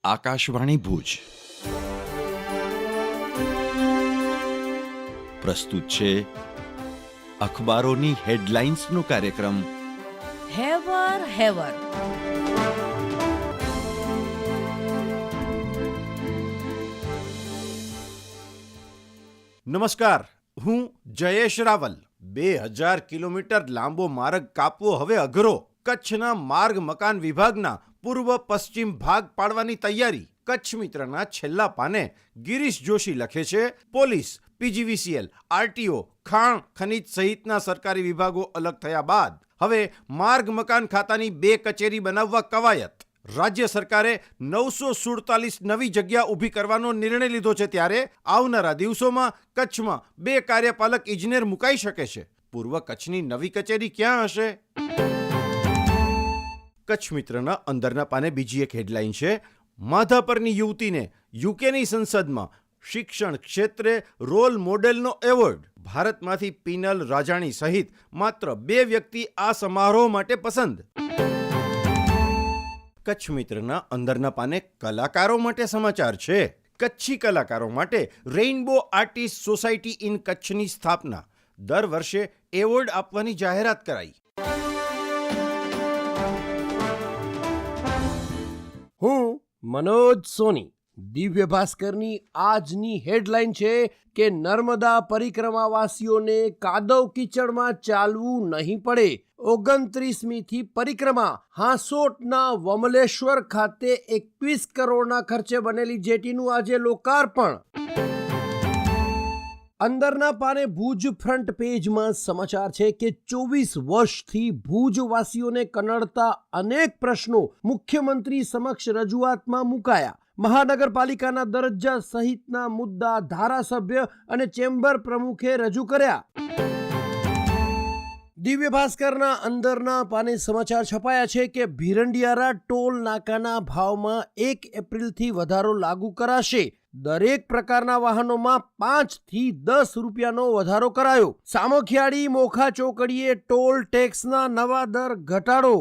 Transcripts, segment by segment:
આકાશવાણી ભુજ પ્રસ્તુત છે અખબારોની હેડલાઇન્સનો કાર્યક્રમ હેવર હેવર. નમસ્કાર, હું જયેશ રાવલ. 2000 કિલોમીટર લાંબો માર્ગ કાપવો હવે અઘરો. કચ્છના માર્ગ મકાન વિભાગના પૂર્વ પશ્ચિમ ભાગ પાડવાની તૈયારી. કચ્છ મિત્રના છેલ્લા પાને ગિરીશ જોશી લખે છે, પોલીસ, પીજીવીસીએલ, આરટીઓ, ખાણ ખનીજ સહિતના સરકારી વિભાગો અલગ થયા બાદ હવે માર્ગ મકાન ખાતાની 2 કચેરી બનાવવા કવાયત. રાજ્ય સરકારે 947 નવી જગ્યા ઊભી કરવાનો નિર્ણય લીધો છે, ત્યારે આવનારા દિવસોમાં કચ્છમાં 2 કાર્યપાલક ઇજનેર મુકાઈ શકે છે. પૂર્વ કચ્છની નવી કચેરી ક્યાં હશે? કચ્છ મિત્રના અંદરના પાને બીજી એક હેડલાઇન છે, માધાપરની યુવતીને યુકેની સંસદમાં શિક્ષણ ક્ષેત્રે રોલ મોડેલનો એવોર્ડ. ભારતમાંથી પીનલ રાજાણી સહિત માત્ર 2 વ્યક્તિ આ સમારોહ માટે પસંદ. કચ્છ મિત્રના અંદરના પાને કલાકારો માટે સમાચાર છે. કચ્છી કલાકારો માટે રેઇનબો આર્ટિસ્ટ સોસાયટી ઇન કચ્છની સ્થાપના. દર વર્ષે એવોર્ડ આપવાની જાહેરાત કરાઈ. હું મનોજ સોની. દિવ્ય ભાસ્કરની આજની હેડલાઇન છે કે નર્મદા પરિક્રમાવાસીઓને કાદવ કીચડમાં ચાલવું નહીં પડે. 29મીથી પરિક્રમા. હાંસોટના વમલેશ્વર ખાતે 21 કરોડના ખર્ચે બનેલી જેટીનું આજે લોકાર્પણ. અંદરના પાને ભુજ ફ્રન્ટ પેજમાં સમાચાર છે કે 24 વર્ષથી ભુજવાસીઓને કનડતા અનેક પ્રશ્નો મુખ્યમંત્રી સમક્ષ રજૂઆતમાં મુકાયા. મહાનગરપાલિકાના દરજ્જા સહિતના મુદ્દા ધારાસભ્ય અને ચેમ્બર પ્રમુખે રજૂ કર્યા. દિવ્ય ભાસ્કરના અંદરના પાને સમાચાર છપાયા છે કે ભીરંડિયારા ટોલ નાકાના ભાવમાં 1 એપ્રિલથી વધારો લાગુ કરાશે. દરેક પ્રકારના વાહનોમાં 5 થી 10 રૂપિયાનો વધારો કરાયો. સામખિયાળી મોખા ચોકડીએ ટોલ ટેક્સના નવા દર ઘટાડો.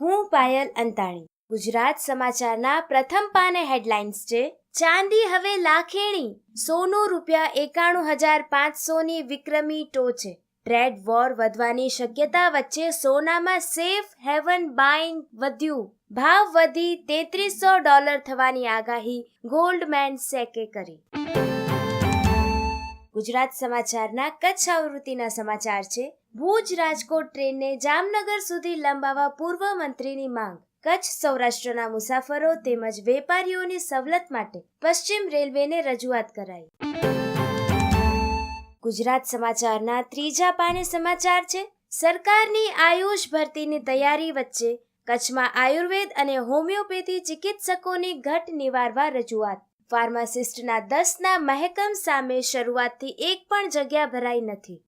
હું પાયલ અંતાણી. ગુજરાત સમાચારના પ્રથમ પાને હેડલાઇન્સ છે, ચાંદી હવે લાખેણી, સોનું ₹91,500ની વિક્રમી ટોચે. ટ્રેડ વોર વધવાની શક્યતા વચ્ચે સોનામાં સેફ હેવન બાઇંગ વધ્યું. ભાવ વધી $3300 થવાની આગાહી ગોલ્ડમેન સેકે કરી. ગુજરાત સમાચારના કચ્છ આવૃત્તિના સમાચાર છે, ભુજ રાજકોટ ટ્રેનને જામનગર સુધી લંબાવવા પૂર્વ મંત્રીની માંગ. કચ્છ સૌરાષ્ટ્રના મુસાફરો તેમજ વેપારીઓની સવલત માટે પશ્ચિમ રેલવેને રજૂઆત કરાઈ. ગુજરાત સમાચારના ત્રીજા પાને સમાચાર છે, સરકારની આયુષ ભરતીની તૈયારી વચ્ચે કચ્છમાં આયુર્વેદ અને હોમિયોપેથી ચિકિત્સકોની ઘટ નિવારવા રજૂઆત. ફાર્માસિસ્ટના 10ના મહેકમ સામે શરૂઆતથી એક પણ જગ્યા ભરાઈ નથી.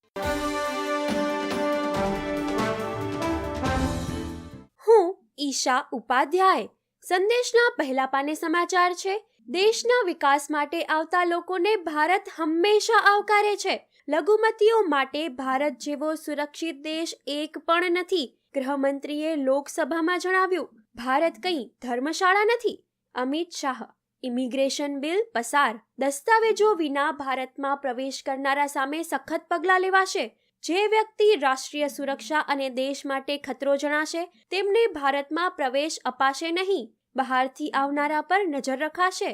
હું ઈશા ઉપાધ્યાય. સંદેશના પહેલા પાને સમાચાર છે, દેશના વિકાસ માટે આવતા લોકોને ભારત હંમેશા આવકારે છે. લઘુમતીઓ માટે ભારત જેવો સુરક્ષિત દેશ એક પણ નથી. ગૃહમંત્રીએ લોકસભામાં જણાવ્યું, ભારત કંઈ ધર્મશાળા નથી. અમિત શાહ. ઇમિગ્રેશન બિલ પસાર. દસ્તાવેજો વિના ભારતમાં પ્રવેશ કરનારા સામે સખત પગલાં લેવાશે. જે વ્યક્તિ રાષ્ટ્રીય સુરક્ષા અને દેશ માટે ખતરો જણાશે તેમને ભારતમાં પ્રવેશ અપાશે નહીં. બહારથી આવનારા પર નજર રખાશે.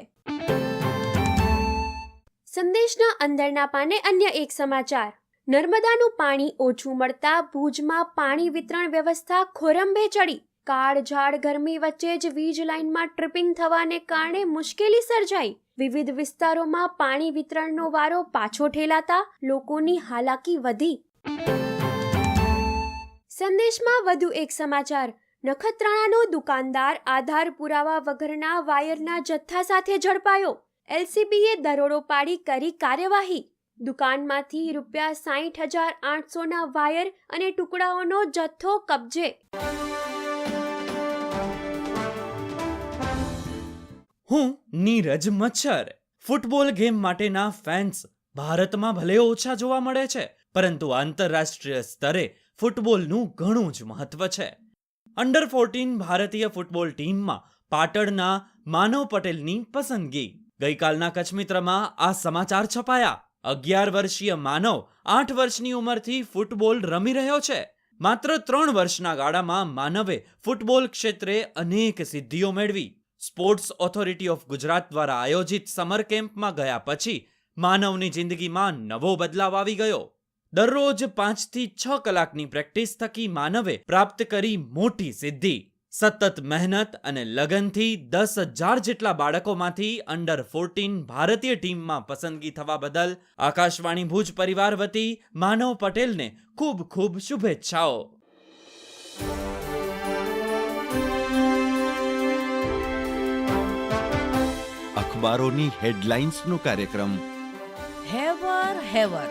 સંદેશના અંદરના પાને અન્ય એક સમાચાર, નર્મદાનું પાણી ઓછું મળતા ભુજમાં પાણી વિતરણ વ્યવસ્થા ખોરંભે ચડી. કાળઝાળ ગરમી વચ્ચે જ વીજ લાઇનમાં ટ્રિપિંગ થવાને કારણે મુશ્કેલી સર્જાઈ. વિવિધ વિસ્તારોમાં પાણી વિતરણનો વારો પાછો ઠેલાતા લોકોની હાલાકી વધી. સંદેશમાં વધુ એક સમાચાર, નખત્રાણાનો દુકાનદાર આધાર પુરાવા વગરના વાયરના જથ્થા સાથે ઝડપાયો. એલસીબીએ દરોડો પાડી કરી કાર્યવાહી. દુકાનમાંથી ₹60,800ના વાયર અને ટુકડાઓનો જથ્થો કબજે. હું નીરજ મચ્છર. ફૂટબોલ ગેમ માટેના ફેન્સ ભારતમાં ભલે ઓછા જોવા મળે છે, પરંતુ આંતરરાષ્ટ્રીય સ્તરે ફૂટબોલનું ઘણું જ મહત્વ છે. અંડર 14 ભારતીય ફૂટબોલ ટીમમાં પાટણના માનવ પટેલની પસંદગી. ગઈકાલના કચ્છ મિત્રમાં આ સમાચાર છપાયા. 11 વર્ષીય માનવ 8 વર્ષની ઉંમરથી ફૂટબોલ રમી રહ્યો છે. માત્ર 3 વર્ષના ગાળામાં માનવે ફૂટબોલ ક્ષેત્રે અનેક સિદ્ધિઓ મેળવી. સ્પોર્ટ્સ ઓથોરિટી ઓફ ગુજરાત દ્વારા આયોજિત સમર કેમ્પમાં ગયા પછી માનવની જિંદગીમાં નવો બદલાવ આવી ગયો. દરરોજ 5 થી 6 કલાકની પ્રેક્ટિસ થકી માનવે પ્રાપ્ત કરી મોટી સિદ્ધિ. સતત મહેનત અને લગનથી 10,000 જેટલા બાળકોમાંથી અંડર 14 ભારતીય ટીમમાં પસંદગી થવા બદલ આકાશવાણી ભુજ પરિવાર વતી માનવ પટેલને ખૂબ ખૂબ શુભેચ્છાઓ. અખબારોની હેડલાઇન્સનો કાર્યક્રમ હેવર હેવર